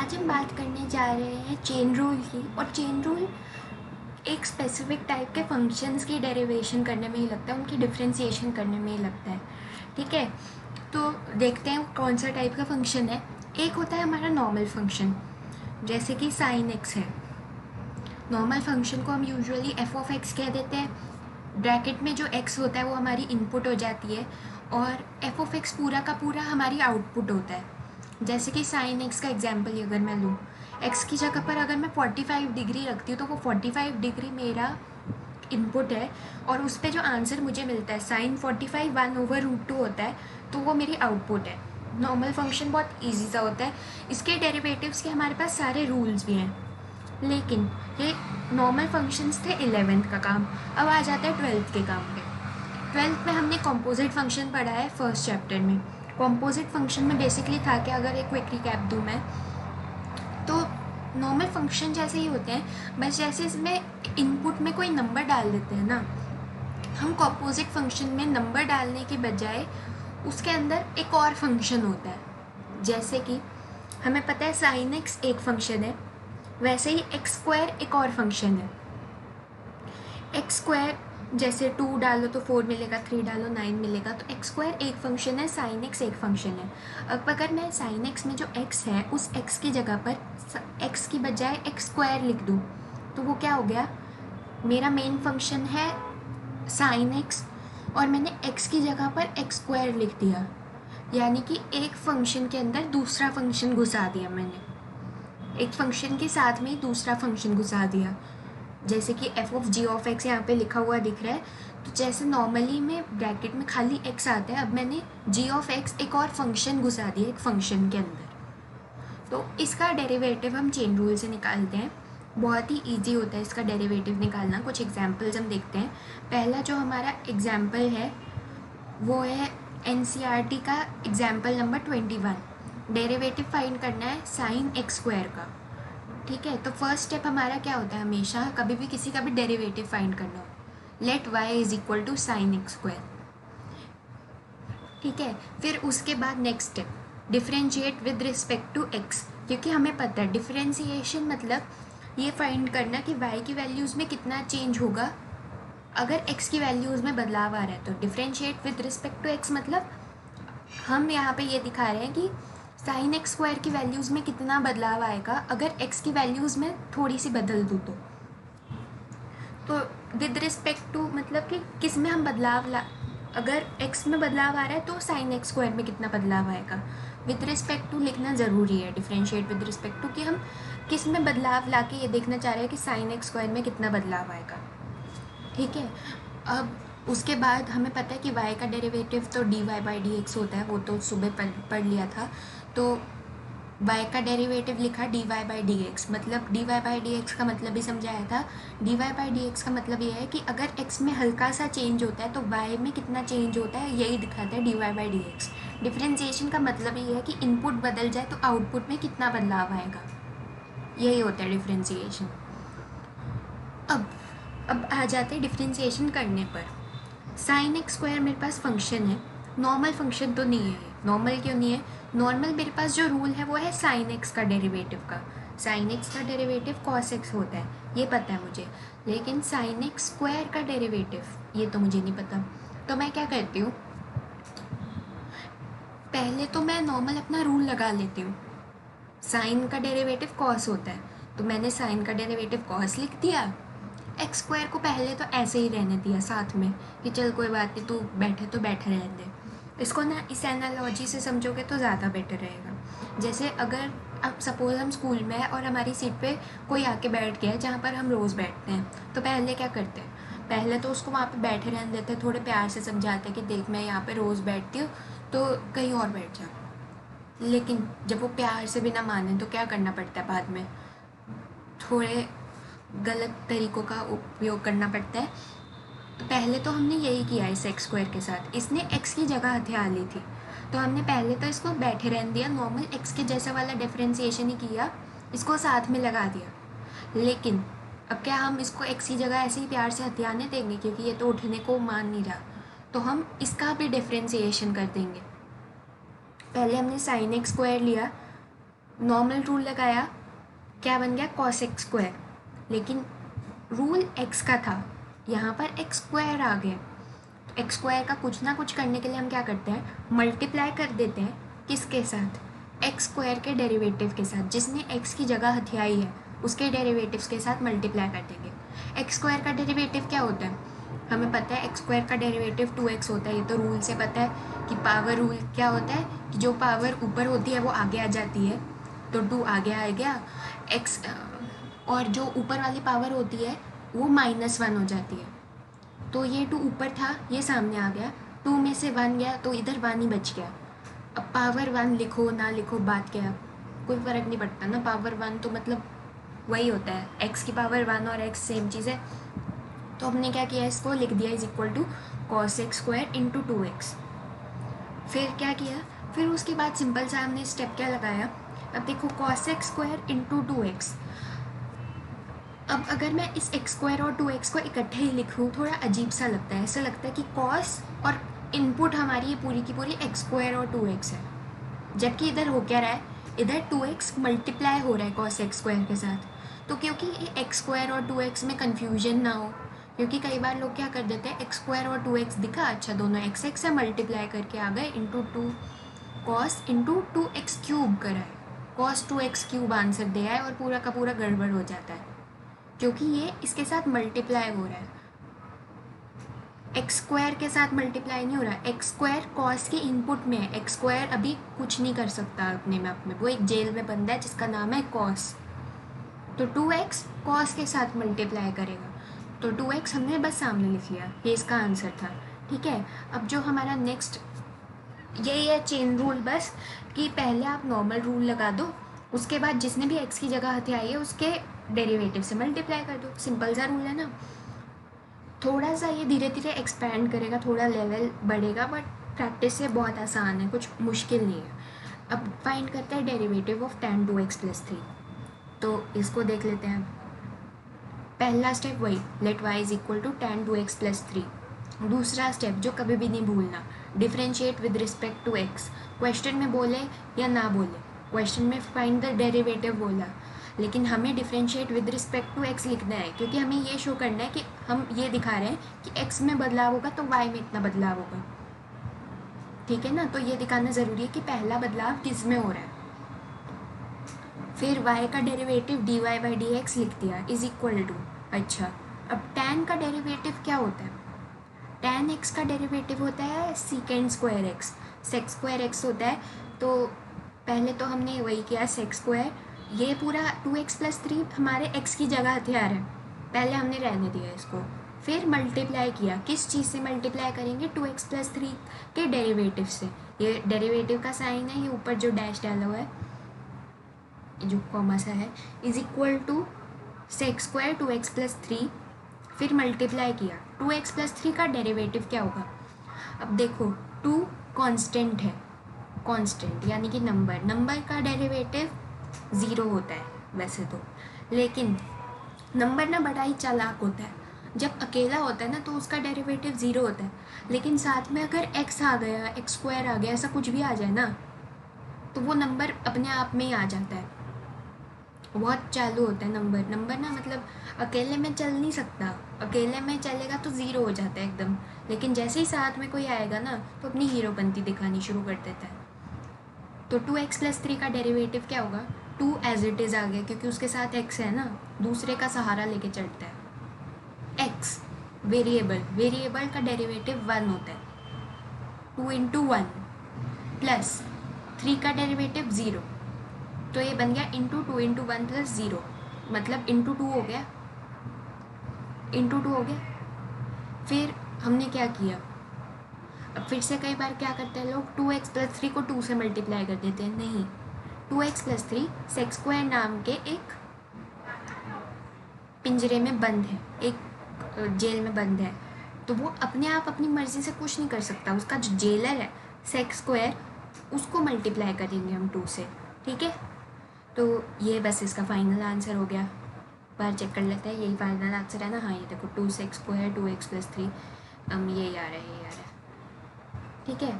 आज हम बात करने जा रहे हैं चेन रूल की। और चेन रूल एक स्पेसिफिक टाइप के फंक्शंस की डेरिवेशन करने में ही लगता है, उनकी डिफ्रेंसिएशन करने में ही लगता है। ठीक है, तो देखते हैं कौन सा टाइप का फंक्शन है। एक होता है हमारा नॉर्मल फंक्शन, जैसे कि साइन एक्स है। नॉर्मल फंक्शन को हम यूजुअली एफ ऑफ एक्स कह देते हैं। ब्रैकेट में जो एक्स होता है वो हमारी इनपुट हो जाती है और एफ ऑफ एक्स पूरा का पूरा हमारी आउटपुट होता है। जैसे कि साइन एक्स का एग्जाम्पल अगर मैं लूँ, एक्स की जगह पर अगर मैं 45 डिग्री रखती हूँ तो वो 45 डिग्री मेरा इनपुट है और उस पर जो आंसर मुझे मिलता है साइन 45 1/√2 होता है, तो वो मेरी आउटपुट है। नॉर्मल फंक्शन बहुत ईजी सा होता है। इसके डेरिवेटिव्स के हमारे पास सारे रूल्स भी हैं, लेकिन ये नॉर्मल फंक्शंस थे 11th का काम। अब आ जाता है 12th के काम पे। 12th में हमने कॉम्पोजिट फंक्शन पढ़ा है फर्स्ट चैप्टर में। कॉम्पोजिट फंक्शन में बेसिकली था कि अगर एक क्विक रिकैप दूँ मैं, तो नॉर्मल फंक्शन जैसे ही होते हैं, बस जैसे इसमें इनपुट में कोई नंबर डाल देते हैं ना, हम कॉम्पोजिट फंक्शन में नंबर डालने के बजाय उसके अंदर एक और फंक्शन होता है। जैसे कि हमें पता है साइन एक्स एक फंक्शन है, वैसे ही एक्स स्क्वायर एक और फंक्शन है। एक्स स्क्वायर जैसे 2 डालो तो 4 मिलेगा, 3 डालो 9 मिलेगा, तो एक्स स्क्वायर एक फंक्शन है, साइन एक्स एक फंक्शन है। अब अगर मैं साइन एक्स में जो एक्स है उस एक्स की जगह पर एक्स की बजाय एक्स स्क्वायर लिख दूँ, तो वो क्या हो गया, मेरा मेन फंक्शन है साइन एक्स और मैंने एक्स की जगह पर एक्स स्क्वायर लिख दिया, यानी कि एक फंक्शन के अंदर दूसरा फंक्शन घुसा दिया मैंने, एक फंक्शन के साथ में ही दूसरा फंक्शन घुसा दिया। जैसे कि f of g of x यहाँ पे लिखा हुआ दिख रहा है, तो जैसे नॉर्मली में ब्रैकेट में खाली एक्स आता है, अब मैंने जी ऑफ एक्स एक और फंक्शन घुसा दिया एक फंक्शन के अंदर। तो इसका डेरिवेटिव हम चेन रूल से निकालते हैं। बहुत ही इजी होता है इसका डेरिवेटिव निकालना। कुछ एग्जाम्पल्स हम देखते हैं। पहला जो हमारा एग्जाम्पल है वो है एनसीईआरटी का एग्जाम्पल नंबर 21। डेरिवेटिव फाइंड करना है साइन एक्स स्क्वायर का। ठीक है, तो फर्स्ट स्टेप हमारा क्या होता है, हमेशा कभी भी किसी का भी डेरिवेटिव फाइंड करना हो, let y is equal to sine x square. ठीक है, फिर उसके बाद next step differentiate with respect to x, क्योंकि हमें पता है डिफ्रेंशिएशन मतलब ये फाइंड करना कि वाई की वैल्यूज़ में कितना चेंज होगा अगर एक्स की वैल्यूज़ में बदलाव आ रहा है। तो differentiate with respect to x मतलब हम यहाँ पे ये दिखा रहे हैं कि साइन एक्स स्क्वायर की वैल्यूज़ में कितना बदलाव आएगा अगर एक्स की वैल्यूज़ में थोड़ी सी बदल दूँ तो विद रिस्पेक्ट टू मतलब कि किस में हम बदलाव ला, अगर एक्स में बदलाव आ रहा है तो साइन एक्स स्क्वायर में कितना बदलाव आएगा। विद रिस्पेक्ट टू लिखना ज़रूरी है, डिफ्रेंशिएट विद रिस्पेक्ट टू, कि हम किस में बदलाव ला के ये देखना चाह रहे हैं कि साइन एक्स स्क्वायर में कितना बदलाव आएगा। ठीक है, अब उसके बाद हमें पता है कि y का डेरिवेटिव तो dy/dx होता है, वो तो सुबह पढ़ लिया था। तो y का डेरिवेटिव लिखा dy/dx, मतलब dy/dx का मतलब ही समझाया था। dy/dx का मतलब ये है कि अगर x में हल्का सा चेंज होता है तो y में कितना चेंज होता है, यही दिखाता है dy/dx। डिफ्रेंशिएशन का मतलब ये है कि इनपुट बदल जाए तो आउटपुट में कितना बदलाव आएगा, यही होता है डिफ्रेंशिएशन। अब आ जाते हैं डिफ्रेंशिएशन करने पर। साइन एक्स स्क्वायर मेरे पास फंक्शन है, नॉर्मल फंक्शन तो नहीं है। नॉर्मल क्यों नहीं है, नॉर्मल मेरे पास जो रूल है वो है साइन एक्स का डेरिवेटिव का। साइन एक्स का डेरिवेटिव कॉस एक्स होता है, ये पता है मुझे, लेकिन साइन एक्स स्क्वायर का डेरिवेटिव ये तो मुझे नहीं पता। तो मैं क्या करती हूँ, पहले तो मैं नॉर्मल अपना रूल लगा लेती हूँ। साइन का डेरिवेटिव कॉस होता है, तो मैंने साइन का डेरिवेटिव कॉस लिख दिया। एक्स स्क्वायर को पहले तो ऐसे ही रहने दिया साथ में कि चल कोई बात नहीं, तू बैठे तो बैठे रहने दे। इसको ना इस एनालॉजी से समझोगे तो ज़्यादा बेटर रहेगा। जैसे अगर अब सपोज हम स्कूल में हैं और हमारी सीट पे कोई आके बैठ गया है जहाँ पर हम रोज़ बैठते हैं, तो पहले क्या करते हैं, पहले तो उसको वहाँ पे बैठे रहने देते हैं, थोड़े प्यार से समझाते हैं कि देख मैं यहाँ पे रोज़ बैठती हूँ तो कहीं और बैठ जा। लेकिन जब वो प्यार से भी ना माने तो क्या करना पड़ता है, बाद में थोड़े गलत तरीक़ों का उपयोग करना पड़ता है। तो पहले तो हमने यही किया इस एक्स स्क्वायर के साथ, इसने एक्स की जगह हथियार ली थी, तो हमने पहले तो इसको बैठे रहने दिया, नॉर्मल एक्स के जैसा वाला डिफ्रेंशिएशन ही किया, इसको साथ में लगा दिया। लेकिन अब क्या हम इसको एक्स की जगह ऐसे ही प्यार से हथियाने देंगे, क्योंकि ये तो उठने को मान नहीं रहा, तो हम इसका भी डिफ्रेंशिएशन कर देंगे। पहले हमने साइन एक्स स्क्वायर लिया, नॉर्मल रूल लगाया, क्या बन गया कॉस एक्स स्क्वायर, लेकिन रूल एक्स का था, यहाँ पर एक्स स्क्वायर आ गया। तो एक्स स्क्वायर का कुछ ना कुछ करने के लिए हम क्या करते हैं, मल्टीप्लाई कर देते हैं किसके साथ, एक्स स्क्वायर के डेरिवेटिव के साथ, जिसने एक्स की जगह हथियाई है उसके डेरिवेटिव्स के साथ मल्टीप्लाई कर देंगे। एक्स स्क्वायर का डेरिवेटिव क्या होता है, हमें पता है एक्स स्क्वायर का डेरिवेटिव 2x होता है, ये तो रूल से पता है कि पावर रूल क्या होता है कि जो पावर ऊपर होती है वो आगे आ जाती है, तो 2 आगे आ गया एक्स, और जो ऊपर वाली पावर होती है वो -1 हो जाती है। तो ये 2 ऊपर था, ये सामने आ गया, 2 में से 1 गया तो इधर 1 ही बच गया। अब पावर 1 लिखो ना लिखो बात क्या है, कोई फ़र्क नहीं पड़ता ना, पावर 1 तो मतलब वही होता है, एक्स की पावर 1 और एक्स सेम चीज़ है। तो हमने क्या किया, इसको लिख दिया is equal to cos x square into 2x। फिर क्या किया, फिर उसके बाद सिंपल सा हमने स्टेप क्या लगाया, अब देखो cos x square into 2x। अब अगर मैं इस एक्स स्क्वायर और 2x को इकट्ठे ही लिखूँ थोड़ा अजीब सा लगता है, ऐसा लगता है कि कॉस और इनपुट हमारी ये पूरी की पूरी एक्स स्क्वायर और 2x है, जबकि इधर हो क्या रहा है, इधर 2x मल्टीप्लाई हो रहा है कॉस एक्स स्क्वायर के साथ। तो क्योंकि एक्स स्क्वायर और 2x में कन्फ्यूजन ना हो, क्योंकि कई बार लोग क्या कर देते हैं, एक्स स्क्वायर और 2x दिखा, अच्छा दोनों एक्स एक्स है, मल्टीप्लाई करके आ गए into 2 cos into 2x cube करा है, कॉस 2x क्यूब आंसर दिया है और पूरा का पूरा गड़बड़ हो जाता है, क्योंकि ये इसके साथ मल्टीप्लाई हो रहा है, एक्स स्क्वायर के साथ मल्टीप्लाई नहीं हो रहा। एक्स स्क्वायर कॉस के इनपुट में है, एक्स स्क्वायर अभी कुछ नहीं कर सकता अपने मैप में, वो एक जेल में बंदा है जिसका नाम है कॉस। तो 2x कॉस के साथ मल्टीप्लाई करेगा, तो 2x हमने बस सामने लिख लिया, ये इसका आंसर था। ठीक है, अब जो हमारा नेक्स्ट यही है चेन रूल, बस कि पहले आप नॉर्मल रूल लगा दो, उसके बाद जिसने भी x की जगह हथियाई है उसके डेरिवेटिव से मल्टीप्लाई कर दो, सिंपल सा रूल है ना। थोड़ा सा ये धीरे धीरे एक्सपैंड करेगा, थोड़ा लेवल बढ़ेगा, बट प्रैक्टिस से बहुत आसान है, कुछ मुश्किल नहीं है। अब फाइंड करते हैं डेरिवेटिव ऑफ tan 2x + 3, तो इसको देख लेते हैं। पहला स्टेप वही, let y is equal to tan 2x + 3। दूसरा स्टेप जो कभी भी नहीं भूलना, differentiate with respect to x। Question में बोले या ना बोले, क्वेश्चन में फाइंड द डेरिवेटिव बोला, लेकिन हमें differentiate with respect to x लिखना है, क्योंकि हमें ये शो करना है कि हम ये दिखा रहे हैं कि x में बदलाव होगा तो y में इतना बदलाव होगा। ठीक है ना, तो ये दिखाना ज़रूरी है कि पहला बदलाव किस में हो रहा है। फिर y का डेरिवेटिव dy/dx लिख दिया इज इक्वल टू, अच्छा अब tan का डेरिवेटिव क्या होता है, tan x का डेरिवेटिव होता है second square x, sec square x होता है। तो पहले तो हमने वही किया सेक स्क्वायर, ये पूरा 2x + 3 हमारे x की जगह हथियार है, पहले हमने रहने दिया इसको। फिर मल्टीप्लाई किया, किस चीज़ से मल्टीप्लाई करेंगे, 2x + 3 के डेरिवेटिव से। ये डेरिवेटिव का साइन है, ये ऊपर जो डैश डाला हुआ है, जो कॉमा सा है, is equal to sec square 2x + 3। फिर मल्टीप्लाई किया, 2x + 3 का डेरिवेटिव क्या होगा। अब देखो 2 कांस्टेंट है, कांस्टेंट यानी कि नंबर का डेरिवेटिव 0 होता है वैसे तो, लेकिन नंबर ना बड़ा ही चालाक होता है, जब अकेला होता है ना तो उसका डेरिवेटिव 0 होता है, लेकिन साथ में अगर x आ गया, एक्स स्क्वायर आ गया, ऐसा कुछ भी आ जाए ना, तो वो नंबर अपने आप में ही आ जाता है, बहुत चालू होता है नंबर ना, मतलब अकेले में चल नहीं सकता, अकेले में चलेगा तो 0 हो जाता है एकदम, लेकिन जैसे ही साथ में कोई आएगा ना तो अपनी हीरोपंती दिखानी शुरू कर देता है। तो 2x + 3 का डेरिवेटिव क्या होगा, 2 एज इट इज़ आ गया क्योंकि उसके साथ x है ना, दूसरे का सहारा लेके चढ़ता है। x वेरिएबल का डेरिवेटिव 1 होता है, 2 × 1 प्लस 3 का डेरिवेटिव 0, तो ये बन गया इंटू 2 × 1 + 0, मतलब इंटू 2 हो गया, इंटू 2 हो गया। फिर हमने क्या किया, अब फिर से कई बार क्या करते हैं लोग, 2x + 3 को 2 से मल्टीप्लाई कर देते हैं, नहीं, 2x + 3 सेक स्क्वायर नाम के एक पिंजरे में बंद है, एक जेल में बंद है, तो वो अपने आप अपनी मर्ज़ी से कुछ नहीं कर सकता, उसका जो जेलर है सेक स्क्वायर, उसको मल्टीप्लाई करेंगे हम 2 से। ठीक है, तो ये बस इसका फाइनल आंसर हो गया। बार चेक कर लेते हैं, यही फाइनल आंसर है ना, हाँ ये देखो 2 सेक स्क्वायर 2x + 3, यही आ रहा है, यही आ रहा है। ठीक है,